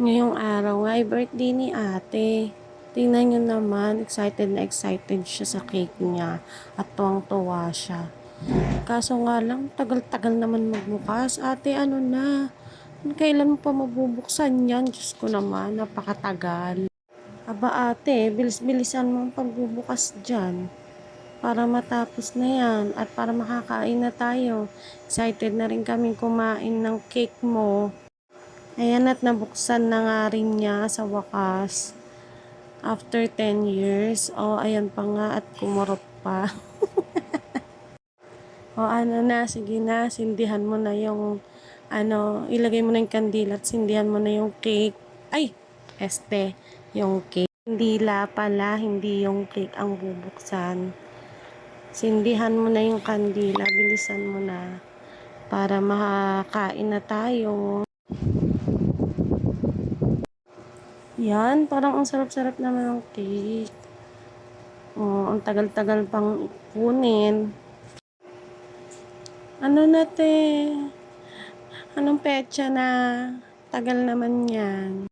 Ngayong araw nga ay birthday ni ate. Tingnan niyo naman, excited na excited siya sa cake niya at tuwang-tuwa siya. Kaso nga lang, tagal-tagal naman magbukas. Ate, ano na? Kailan mo pa mabubuksan yan? Diyos ko naman, napakatagal. Aba ate, bilis-bilisan mo ang pagbubukas dyan. Para matapos na yan at para makakain na tayo. Excited na rin kami kumain ng cake mo. Ayan at nabuksan na nga rin niya sa wakas. After 10 years. O, ayan pa nga at kumurot pa. O, ano na, sige na, sindihan mo na yung, ilagay mo na yung kandila at sindihan mo na yung cake. Ay, yung cake. Kandila pala, hindi yung cake ang bubuksan. Sindihan mo na yung kandila, bilisan mo na para makakain na tayo. Yan, parang ang sarap-sarap naman ng cake. Oh, ang tagal-tagal pang kunin. Ano na te? Anong petsa na? Tagal naman yan.